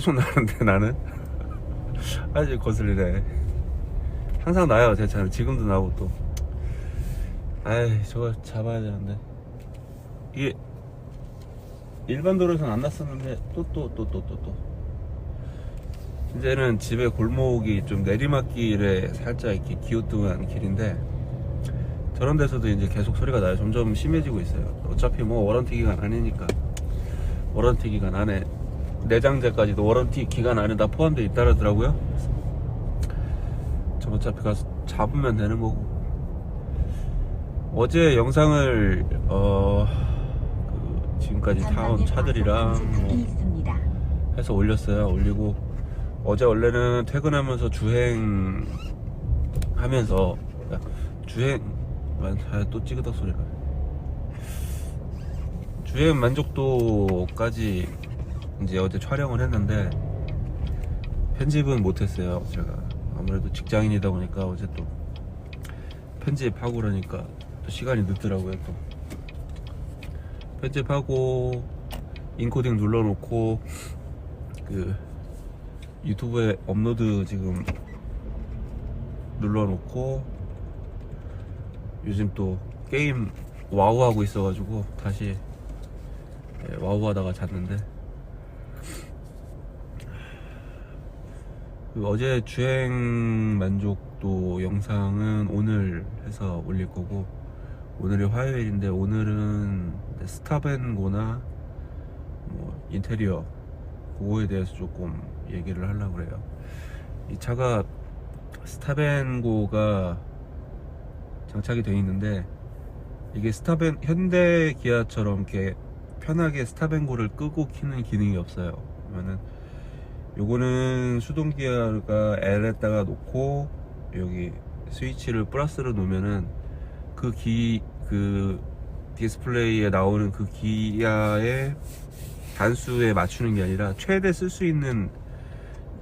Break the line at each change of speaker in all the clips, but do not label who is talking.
계속 나는데 나는 아직 거슬리네. 항상 나요 제 차는. 지금도 나오고 또. 아이 저거 잡아야 되는데 이게 일반 도로에서는 안 났었는데 또 이제는 집에 골목이 좀 내리막길에 살짝 이렇게 기우뚱한 길인데 저런 데서도 이제 계속 소리가 나요. 점점 심해지고 있어요. 어차피 뭐 워런티 기간 아니니까. 워런티 기간 안에 내장재까지도 워런티 기간 안에 다 포함되어 있다더라고요. 저 어차피 가서 잡으면 되는 거고. 어제 영상을 지금까지 타온 차들이랑 뭐 해서 올렸어요. 올리고 어제 원래는 퇴근하면서 주행하면서 또 찌그덕 소리가. 주행 만족도까지 이제 어제 촬영을 했는데 편집은 못했어요. 제가 아무래도 직장인이다 보니까 어제 또 편집하고 그러니까 또 시간이 늦더라고요. 또 편집하고 인코딩 눌러놓고 그 유튜브에 업로드 지금 눌러놓고 요즘 또 게임 와우 하고 있어가지고 다시 와우 하다가 잤는데 그 어제 주행 만족도 영상은 오늘 해서 올릴 거고, 오늘이 화요일인데 오늘은 스탑앤고나 뭐 인테리어 그거에 대해서 조금 얘기를 하려고 그래요. 이 차가 스탑앤고가 장착이 되어 있는데 이게 현대 기아처럼 이렇게 편하게 스탑앤고를 끄고 키는 기능이 없어요. 그러면은 요거는 수동 기아가 L에다가 놓고 여기 스위치를 플러스로 놓으면은 그 디스플레이에 나오는 그 기아의 단수에 맞추는 게 아니라 최대 쓸 수 있는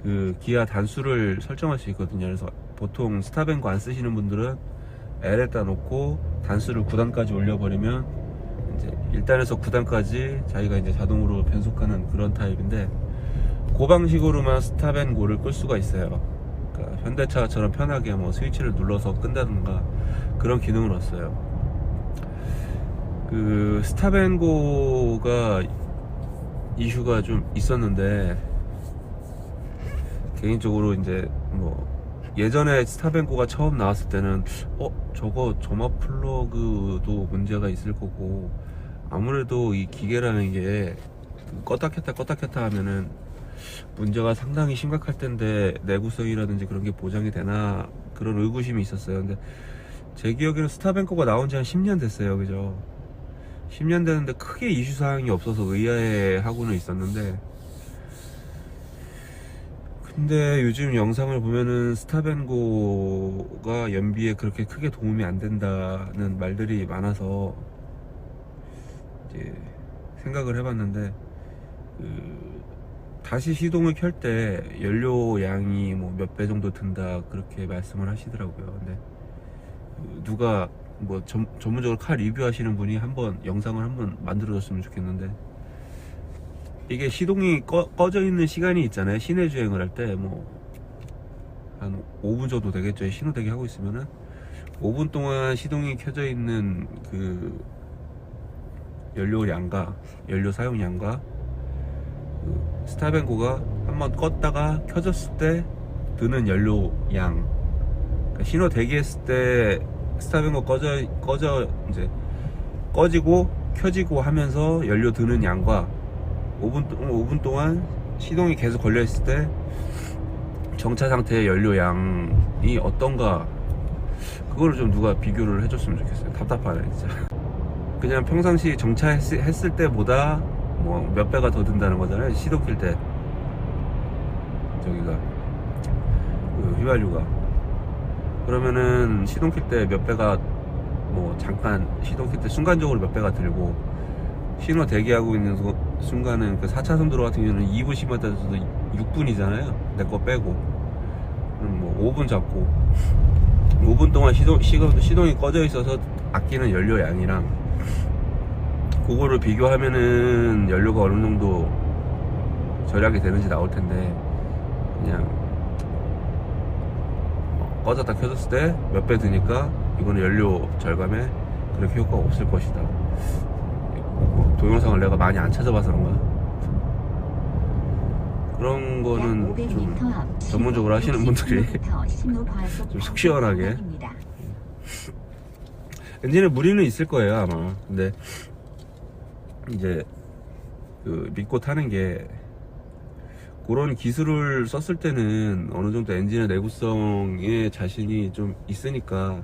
그 기아 단수를 설정할 수 있거든요. 그래서 보통 스탑앤고 안 쓰시는 분들은 L에다 놓고 단수를 9단까지 올려버리면 이제 1단에서 9단까지 자기가 이제 자동으로 변속하는 그런 타입인데, 그 방식으로만 스탑앤고를 끌 수가 있어요. 그러니까 현대차처럼 편하게 뭐 스위치를 눌러서 끈다든가 그런 기능을 얻어요. 그 스탑앤고가 이슈가 좀 있었는데, 개인적으로 이제 뭐 예전에 스탑앤고가 처음 나왔을 때는 저거 점화 플러그도 문제가 있을 거고, 아무래도 이 기계라는 게 껐다 켰다 하면은 문제가 상당히 심각할 텐데 내구성이라든지 그런 게 보장이 되나 그런 의구심이 있었어요. 근데 제 기억에는 스탑앤고가 나온 지 한 10년 됐어요. 그죠? 10년 됐는데 크게 이슈사항이 없어서 의아해하고는 있었는데, 근데 요즘 영상을 보면은 스탑앤고가 연비에 그렇게 크게 도움이 안 된다는 말들이 많아서 이제 생각을 해봤는데, 다시 시동을 켤 때 연료 양이 뭐 몇 배 정도 든다 그렇게 말씀을 하시더라고요. 근데 누가 뭐 전문적으로 카 리뷰 하시는 분이 한번 영상을 한번 만들어 줬으면 좋겠는데, 이게 시동이 꺼져 있는 시간이 있잖아요. 시내 주행을 할 때 뭐 한 5분 정도 되겠죠. 신호대기 하고 있으면은 5분 동안 시동이 켜져 있는 그 연료량과 연료 사용량과 그 스탑앤고가 한번 껐다가 켜졌을 때 드는 연료양, 그러니까 신호 대기했을 때 스탑앤고 이제 꺼지고 켜지고 하면서 연료 드는 양과 5분 동안 시동이 계속 걸려 있을 때 정차 상태의 연료 양이 어떤가, 그거를 좀 누가 비교를 해줬으면 좋겠어요. 답답하네 진짜. 그냥 평상시 정차했을 때보다 뭐 몇 배가 더 든다는 거잖아요. 시동 킬 때 저기가 그 휘발유가, 그러면은 시동 킬 때 몇 배가 뭐 잠깐 시동 킬 때 순간적으로 몇 배가 들고, 신호 대기하고 있는 순간은 그 4차선 도로 같은 경우는 2분씩만 따져도 6분이잖아요. 내 거 빼고. 그럼 뭐 5분 잡고 5분 동안 시동이 꺼져 있어서 아끼는 연료 양이랑 그거를 비교하면은 연료가 어느 정도 절약이 되는지 나올 텐데, 그냥 꺼졌다 켜졌을 때 몇 배 드니까 이거는 연료 절감에 그렇게 효과가 없을 것이다. 동영상을 내가 많이 안 찾아봐서 그런가? 그런 거는 좀 전문적으로 하시는 분들이 좀 속 시원하게. 엔진에 무리는 있을 거예요 아마. 근데 이제 그 믿고 타는 게, 그런 기술을 썼을 때는 어느 정도 엔진의 내구성에 자신이 좀 있으니까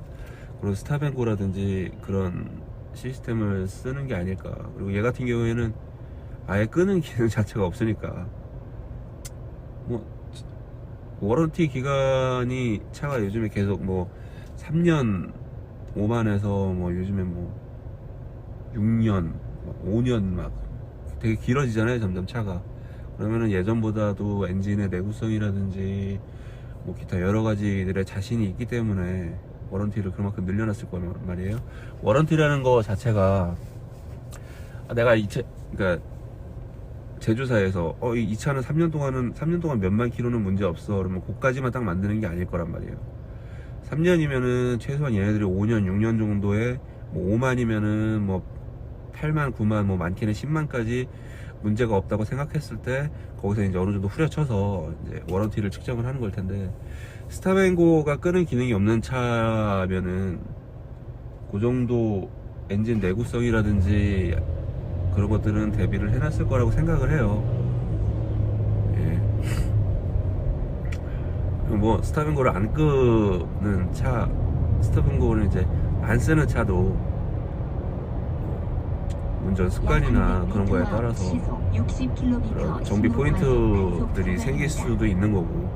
그런 스탑앤고라든지 그런 시스템을 쓰는 게 아닐까. 그리고 얘 같은 경우에는 아예 끄는 기능 자체가 없으니까, 뭐 워런티 기간이 차가 요즘에 계속 뭐 3년 5만에서 뭐 요즘에 뭐 6년 5년 막 되게 길어지잖아요 점점 차가. 그러면은 예전보다도 엔진의 내구성이라든지 뭐 기타 여러 가지들의 자신이 있기 때문에 워런티를 그만큼 늘려놨을 거란 말이에요. 워런티라는 거 자체가, 내가 그러니까 제조사에서 이 차는 3년 동안 몇만 킬로는 문제 없어, 그러면 그까지만 딱 만드는 게 아닐 거란 말이에요. 3년이면은 최소한 얘네들이 5년 6년 정도에 뭐 5만이면은 뭐 8만 9만 뭐 많게는 10만까지 문제가 없다고 생각했을 때 거기서 이제 어느 정도 후려쳐서 이제 워런티를 측정을 하는 걸 텐데, 스탑앤고가 끄는 기능이 없는 차면은 그 정도 엔진 내구성이라든지 그런 것들은 대비를 해놨을 거라고 생각을 해요. 예. 뭐 스탑앤고를 안 끄는 차, 스탑앤고는 이제 안 쓰는 차도 운전 습관이나 그런 거에 따라서 그런 정비 포인트들이 생길 수도 있는 거고.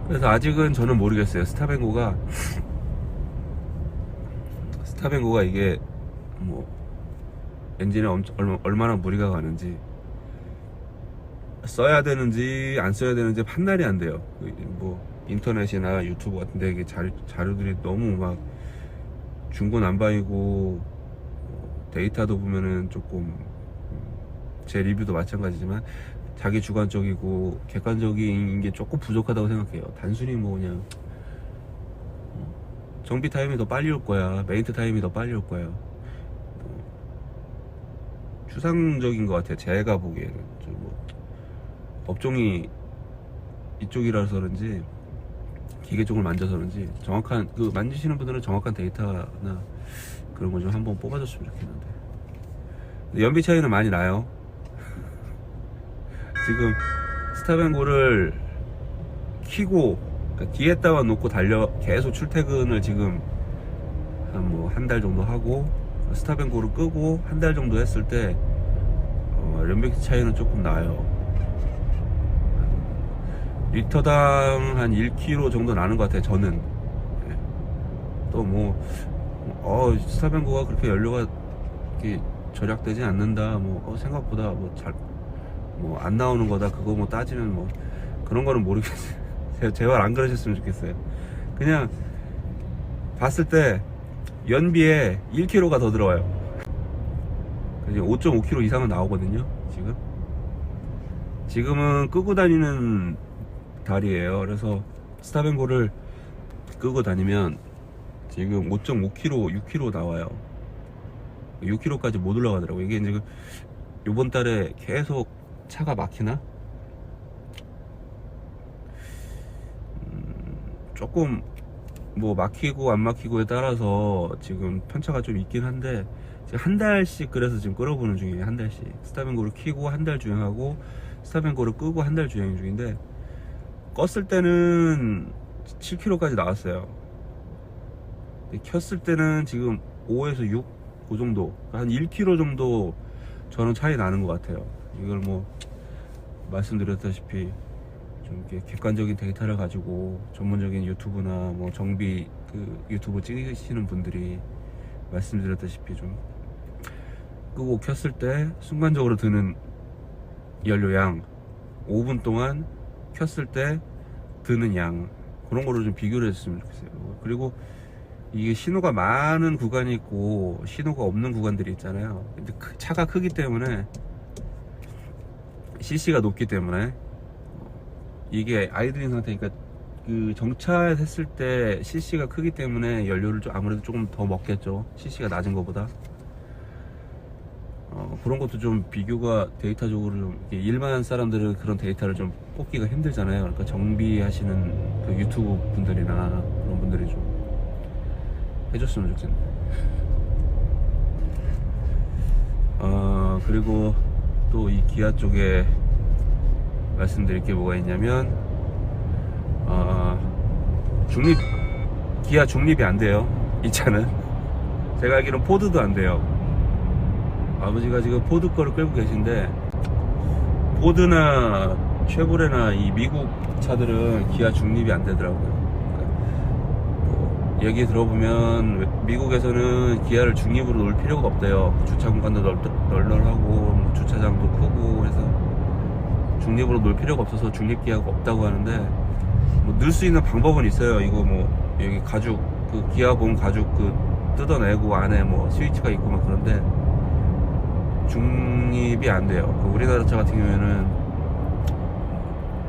그래서 아직은 저는 모르겠어요. 스탑앤고가 이게 뭐 엔진에 얼마나 무리가 가는지, 써야 되는지 안 써야 되는지 판단이 안 돼요. 뭐 인터넷이나 유튜브 같은데 이게 자료들이 너무 막 중구난방이고, 데이터도 보면은 조금, 제 리뷰도 마찬가지지만 자기 주관적이고 객관적인 게 조금 부족하다고 생각해요. 단순히 뭐 그냥 정비 타임이 더 빨리 올 거야, 메인트 타임이 더 빨리 올 거야, 추상적인 것 같아요 제가 보기에는. 뭐 업종이 이쪽이라서 그런지, 기계 쪽을 만져서 그런지, 정확한 그 만지시는 분들은 정확한 데이터나 그런 거 좀 한번 뽑아줬으면 좋겠는데. 연비 차이는 많이 나요. 지금 스탑앤고를 키고, 그러니까 뒤에다가 놓고 계속 출퇴근을 지금 한 달 정도 하고, 스탑앤고를 끄고 한 달 정도 했을 때 연비 차이는 조금 나요. 리터당 한 1km 정도 나는 것 같아요 저는. 또 뭐 스탑앤고가 그렇게 연료가 이렇게 절약되지 않는다, 뭐 생각보다 뭐 안 나오는 거다, 그거 뭐 따지면 뭐 그런 거는 모르겠어요. 제발 안 그러셨으면 좋겠어요. 그냥 봤을 때 연비에 1km가 더 들어와요. 5.5km 이상은 나오거든요 지금은 끄고 다니는 달이에요. 그래서 스탑앤고를 끄고 다니면 지금 5.5km 6km 나와요. 6km까지 못 올라가더라고요. 이게 이제 요번 달에 계속 차가 막히나? 조금 뭐 막히고 안 막히고에 따라서 지금 편차가 좀 있긴 한데, 지금 한 달씩 그래서 지금 끌어보는 중이에요. 한 달씩 스탑앤고를 키고 한 달 주행하고, 스탑앤고를 끄고 한 달 주행 중인데, 껐을 때는 7km까지 나왔어요. 켰을 때는 지금 5에서 6, 그 정도, 한 1km 정도 저는 차이 나는 것 같아요. 이걸 뭐 말씀드렸다시피 좀 이렇게 객관적인 데이터를 가지고 전문적인 유튜브나 뭐 정비 그 유튜브 찍으시는 분들이 말씀드렸다시피 좀 끄고 켰을 때 순간적으로 드는 연료양, 5분 동안 켰을 때 드는 양, 그런 거를 좀 비교를 했으면 좋겠어요. 그리고 이게 신호가 많은 구간이 있고 신호가 없는 구간들이 있잖아요. 근데 차가 크기 때문에 CC가 높기 때문에 이게 아이들린 상태니까 그 정차했을 때 CC가 크기 때문에 연료를 좀 아무래도 조금 더 먹겠죠. CC가 낮은 것보다. 그런 것도 좀 비교가 데이터적으로 좀 일반 사람들은 그런 데이터를 좀 뽑기가 힘들잖아요. 그러니까 정비하시는 그 유튜브 분들이나 그런 분들이 좀 해줬으면 좋겠네. 그리고 또 이 기아 쪽에 말씀드릴 게 뭐가 있냐면 기아 중립이 안 돼요. 이 차는 제가 알기로는 포드도 안 돼요. 아버지가 지금 포드 거를 끌고 계신데, 포드나 쉐보레나 이 미국 차들은 기아 중립이 안 되더라고요. 그러니까 뭐 얘기 들어보면 미국에서는 기아를 중립으로 놓을 필요가 없대요. 주차 공간도 널널하고 주차장도 크고 해서 중립으로 놓을 필요가 없어서 중립 기아가 없다고 하는데, 뭐 넣을 수 있는 방법은 있어요. 이거 뭐 여기 가죽 그 기아봉 가죽 그 뜯어내고 안에 뭐 스위치가 있고 막 그런데 중립이 안 돼요. 그 우리나라 차 같은 경우에는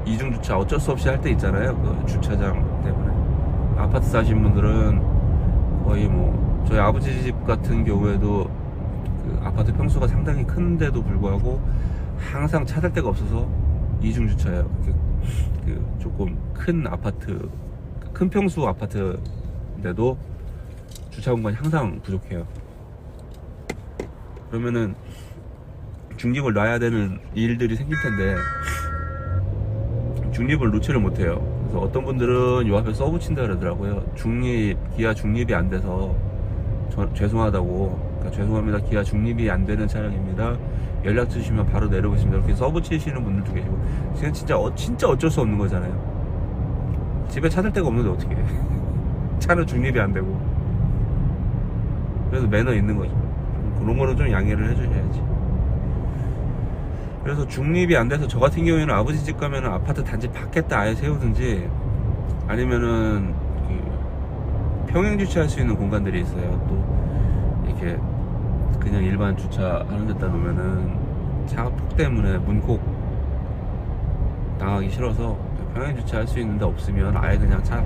이중 주차 어쩔 수 없이 할 때 있잖아요. 그 주차장 때문에. 아파트 사신 분들은 거의 뭐 저희 아버지 집 같은 경우에도 그 아파트 평수가 상당히 큰데도 불구하고 항상 찾을 데가 없어서 이중 주차예요. 그 조금 큰 아파트, 큰 평수 아파트인데도 주차 공간이 항상 부족해요. 그러면은 중립을 놔야 되는 일들이 생길 텐데 중립을 놓지를 못해요. 그래서 어떤 분들은 요 앞에 써붙인다 그러더라고요. 기아 중립이 안 돼서 죄송하다고. 그러니까 죄송합니다. 기아 중립이 안 되는 차량입니다. 연락 주시면 바로 내려오겠습니다. 이렇게 써붙이시는 분들도 계시고. 진짜 어쩔 수 없는 거잖아요. 집에 찾을 데가 없는데 어떻게 해. 차는 중립이 안 되고. 그래서 매너 있는 거죠. 그런 거는 좀 양해를 해주셔야지. 그래서 중립이 안 돼서 저 같은 경우에는 아버지 집 가면은 아파트 단지 밖에다 아예 세우든지 아니면은 그 평행 주차할 수 있는 공간들이 있어요. 또 이렇게 그냥 일반 주차하는 데다 놓으면은 차가 폭 때문에 문콕 당하기 싫어서 평행 주차할 수 있는데 없으면 아예 그냥 차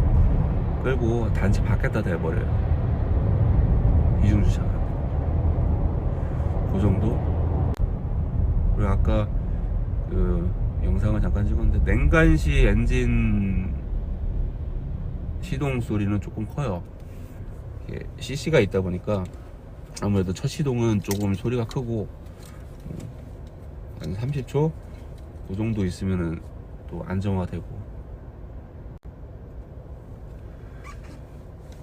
끌고 단지 밖에다 대버려요. 이중 주차가. 그 정도? 그리고 아까 그 영상을 잠깐 찍었는데 냉간시 엔진 시동 소리는 조금 커요. 이게 CC가 있다 보니까 아무래도 첫 시동은 조금 소리가 크고 한 30초 그 정도 있으면은 또 안정화되고.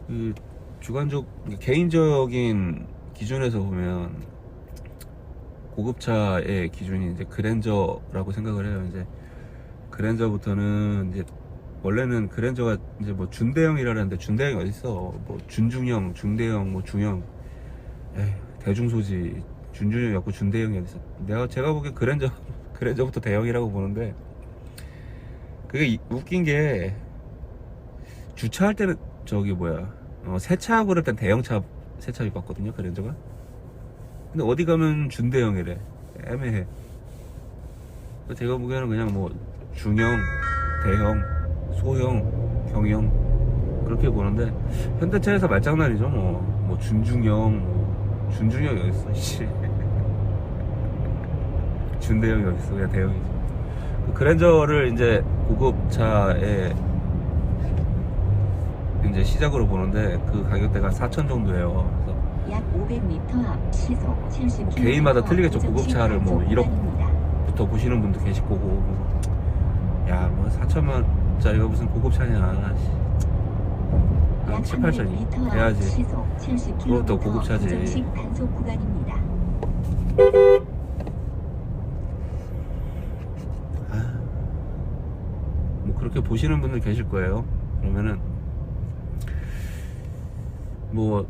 그 주관적 개인적인 기준에서 보면 고급차의 기준이 이제 그랜저라고 생각을 해요. 이제 그랜저부터는 이제 원래는 그랜저가 이제 뭐 준대형이라는데 준대형이 어딨어? 뭐 준중형, 중대형, 뭐 중형, 대중소지 준중형이었고 준대형이 어딨어? 제가 보기엔 그랜저부터 대형이라고 보는데, 그게 웃긴 게 주차할 때는 세차하고 그럴 땐 대형차 세차비 받거든요, 그랜저가. 근데 어디 가면 준대형이래. 애매해. 제가 보기에는 그냥 뭐 중형, 대형, 소형, 경형 그렇게 보는데, 현대차에서 말장난이죠. 뭐 준중형, 준중형이 어딨어 씨. 준대형이 어딨어. 그냥 대형이지. 그 그랜저를 이제 고급차에 이제 시작으로 보는데 그 가격대가 4천 정도예요. 그래서
약 500m 앞 시속 70km.
개인마다 틀리겠죠. 고급차를 뭐 1억부터 보시는 분도 계실 거고, 야, 뭐 4천만 원짜리가 무슨 고급차냐. 한 7, 8천이 돼야지. 그것도 고급차지.
단속 구간입니다.
뭐 그렇게 보시는 분들 계실 거예요. 그러면은 뭐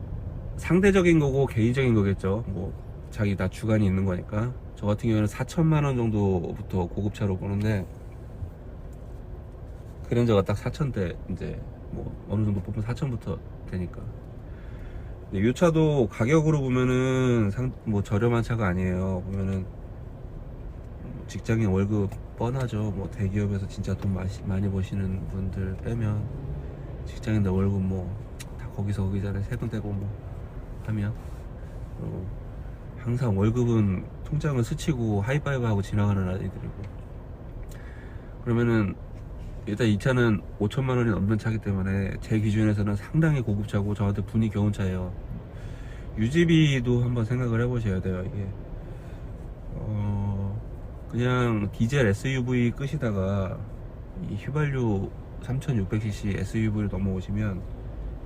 상대적인 거고 개인적인 거겠죠. 뭐 자기 다 주관이 있는 거니까. 저 같은 경우에는 4천만 원 정도부터 고급차로 보는데, 그랜저가 딱 4천대, 이제 뭐 어느 정도 뽑으면 4천부터 되니까. 근데 이 차도 가격으로 보면은 뭐 저렴한 차가 아니에요. 보면은 직장인 월급 뻔하죠. 뭐 대기업에서 진짜 돈 많이 버시는 분들 빼면 직장인들 월급 뭐 다 거기서 거기 전에 세금 떼고 뭐 하면 항상 월급은 통장을 스치고 하이파이브 하고 지나가는 아이들이고, 그러면은 일단 이 차는 5천만 원이 넘는 차기 때문에 제 기준에서는 상당히 고급차고 저한테 분이 겨운 차예요. 유지비도 한번 생각을 해보셔야 돼요. 이게 그냥 디젤 SUV 끄시다가 이 휘발유 3600cc SUV를 넘어오시면,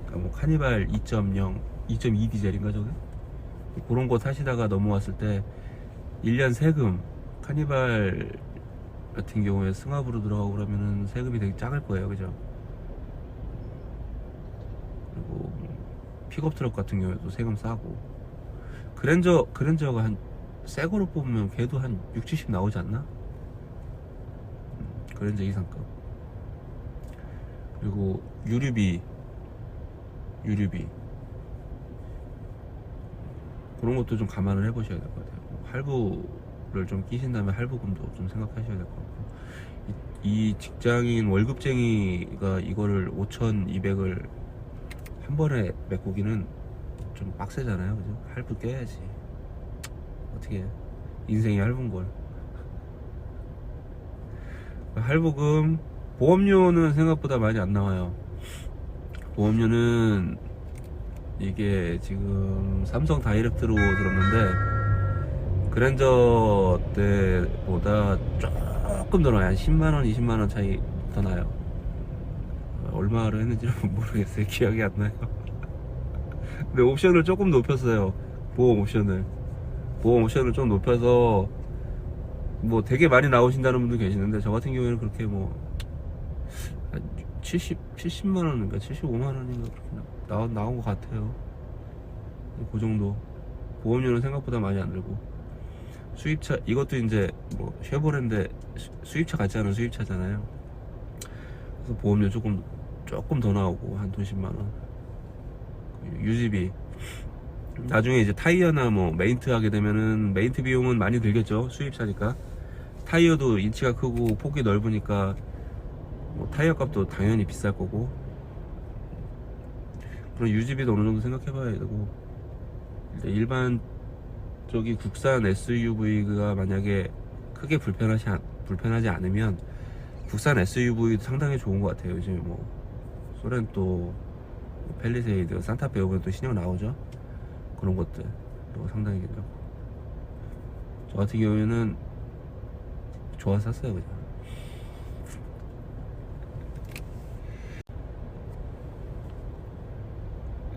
그러니까 뭐 카니발 2.0, 2.2 디젤인가 저게? 그런 거 타시다가 넘어왔을 때 1년 세금, 카니발 같은 경우에 승합으로 들어가고 그러면은 세금이 되게 작을 거예요, 그죠? 그리고 픽업 트럭 같은 경우에도 세금 싸고, 그랜저가 한 새 거로 뽑으면 걔도 한 6, 70 나오지 않나? 그랜저 이상급. 그리고 유류비 그런 것도 좀 감안을 해보셔야 될 것 같아요. 할부를 좀 끼신다면 할부금도 좀 생각하셔야 될 것 같고, 이 직장인 월급쟁이가 이거를 5,200을 한 번에 메꾸기는 좀 빡세잖아요, 그죠? 할부 껴야지. 어떻게 해? 인생이 얇은 걸. 할부금, 보험료는 생각보다 많이 안 나와요. 보험료는 이게 지금 삼성 다이렉트로 들었는데 그랜저 때보다 조금 더 나요. 한 10만원, 20만원 차이 더 나요. 얼마를 했는지는 모르겠어요. 기억이 안 나요. 근데 옵션을 조금 높였어요. 보험 옵션을 좀 높여서 뭐 되게 많이 나오신다는 분도 계시는데, 저 같은 경우에는 그렇게 뭐 70만원인가 75만원인가 그렇게 나온 것 같아요. 그 정도. 보험료는 생각보다 많이 안 들고, 수입차, 이것도 이제 뭐 쉐보레인데 수입차 같지 않은 수입차잖아요. 그래서 보험료 조금 더 나오고 한 돈 10만원. 유지비, 나중에 이제 타이어나 뭐 메인트 하게 되면은 메인트 비용은 많이 들겠죠. 수입차니까. 타이어도 인치가 크고 폭이 넓으니까 뭐 타이어 값도 당연히 비쌀 거고, 그런 유지비도 어느 정도 생각해 봐야 되고, 일반적인 국산 SUV가 만약에 크게 불편하지 않으면 국산 SUV도 상당히 좋은 것 같아요. 요즘 뭐 소렌토, 펠리세이드, 산타페 이번에 또 신형 나오죠. 그런 것들 또 상당히 괜찮고, 저 같은 경우에는 좋아서 샀어요, 그냥.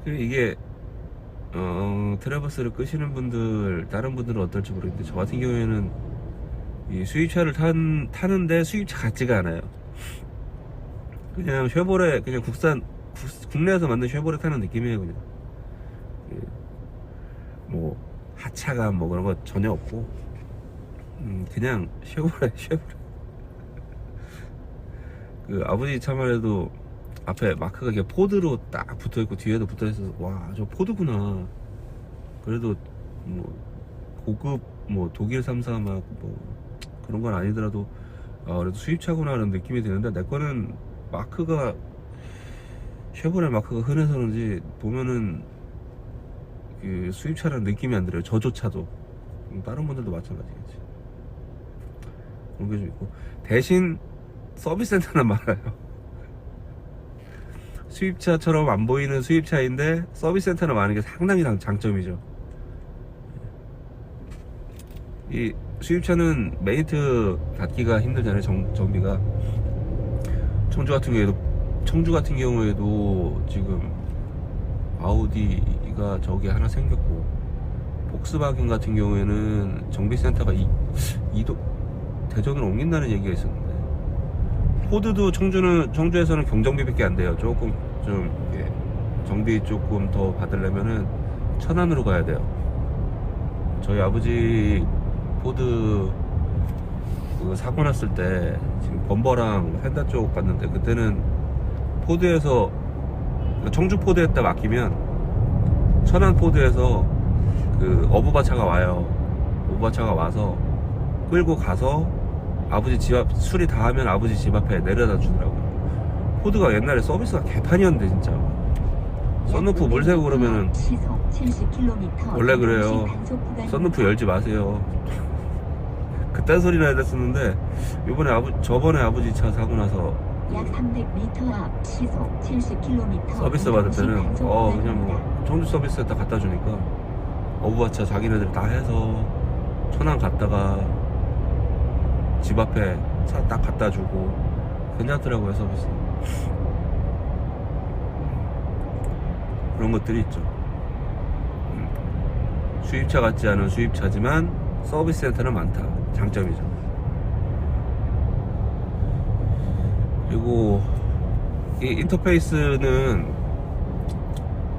이게 트래버스를 끄시는 분들, 다른 분들은 어떨지 모르겠는데, 저 같은 경우에는 이 수입차를 타는데 수입차 같지가 않아요. 그냥 쉐보레, 그냥 국내에서 만든 쉐보레 타는 느낌이에요. 그냥 뭐 하차감 뭐 그런 거 전혀 없고, 그냥 쉐보레. 그 아버지 차만 해도 앞에 마크가 이렇게 포드로 딱 붙어있고 뒤에도 붙어있어서, 와, 저 포드구나. 그래도 뭐 고급 뭐 독일 343 막 뭐 그런 건 아니더라도 그래도 수입차구나 하는 느낌이 드는데, 내 거는 마크가, 쉐보레 마크가 흔해서 그런지 보면은 그 수입차라는 느낌이 안 들어요. 저조차도. 다른 분들도 마찬가지겠지. 그런 게 좀 있고, 대신 서비스 센터는 많아요. 수입차처럼 안 보이는 수입차인데 서비스 센터는 많은 게 상당히 장점이죠. 이 수입차는 메인트 받기가 힘들잖아요. 정비가. 청주 같은 경우에도 지금 아우디가 저기 하나 생겼고, 폭스바겐 같은 경우에는 정비센터가 대전으로 옮긴다는 얘기가 있었는데, 포드도 청주에서는 경정비밖에 안 돼요. 조금 좀 정비 조금 더 받으려면은 천안으로 가야 돼요. 저희 아버지 포드 그 사고 났을 때 지금 범버랑 펜다 쪽 갔는데, 그때는 포드에서, 청주 포드에다 맡기면 천안 포드에서 그 어부바차가 와요. 어부바차가 와서 끌고 가서 아버지 집 앞, 수리 다 하면 아버지 집 앞에 내려다 주더라고요. 포드가 옛날에 서비스가 개판이었는데 진짜 썬루프 물 새고 그러면은
시속 70km
원래 그래요. 썬루프 열지 마세요. 그딴 소리 나야 됐었는데 저번에 아버지 차 사고 나서
약 300m 앞 시속 70km
서비스 받을 때는 그냥 뭐 청주 서비스에다 갖다 주니까 어부바차 자기네들 다 해서 천안 갔다가 집 앞에 차 딱 갖다 주고 괜찮더라고요 서비스. 그런 것들이 있죠. 수입차 같지 않은 수입차지만 서비스 센터는 많다. 장점이죠. 그리고 이 인터페이스는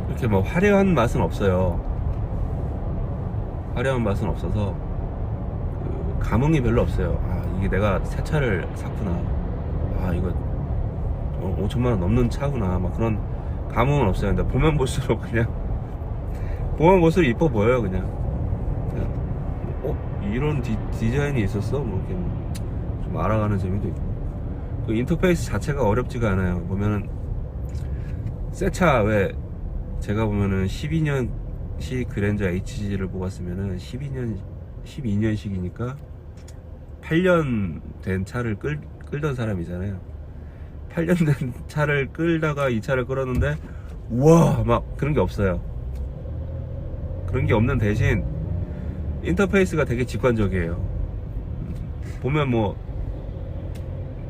이렇게 뭐 화려한 맛은 없어요. 화려한 맛은 없어서 그 감흥이 별로 없어요. 아, 이게 내가 새 차를 샀구나. 아, 이거 5천만 원 넘는 차구나. 막 그런 감흥은 없어요. 근데 보면 볼수록 보면 볼수록 이뻐 보여요. 그냥 이런 디자인이 있었어? 뭐 이렇게 좀 알아가는 재미도 있고. 그 인터페이스 자체가 어렵지가 않아요. 보면은 새 차 왜 제가 보면은 12년식 그랜저 HG를 뽑았으면은 12년식이니까 8년 된 차를 끌던 사람이잖아요. 8년 된 차를 끌다가 이 차를 끌었는데 우와 막 그런 게 없어요. 그런 게 없는 대신 인터페이스가 되게 직관적이에요. 보면 뭐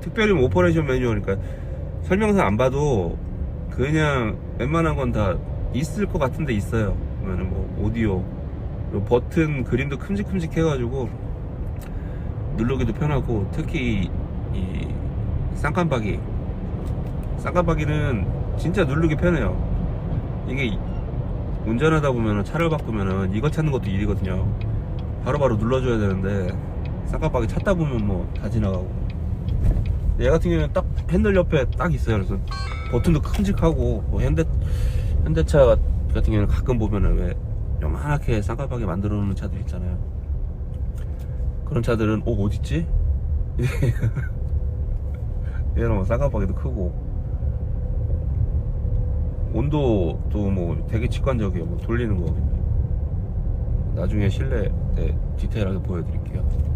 특별히 뭐 오퍼레이션 매뉴얼이니까 설명서 안 봐도 그냥 웬만한 건 다 있을 것 같은데 있어요. 보면은 뭐 오디오, 버튼 그림도 큼직큼직 해가지고 누르기도 편하고, 특히 이 쌍깜박이는 진짜 누르기 편해요. 이게 운전하다 보면은 차를 바꾸면은 이거 찾는 것도 일이거든요. 바로바로 눌러줘야 되는데 쌍깜박이 찾다 보면 뭐 다 지나가고. 얘 같은 경우는 딱 핸들 옆에 딱 있어요. 그래서 버튼도 큼직하고, 뭐 현대차 같은 경우는 가끔 보면은 왜 요만하게 쌍깜박이 만들어 놓는 차들 있잖아요. 그런 차들은 어딨지? 얘는 뭐 쌍깜박이도 크고, 온도도 뭐 되게 직관적이에요. 뭐 돌리는 거 나중에 실내 디테일하게 보여드릴게요.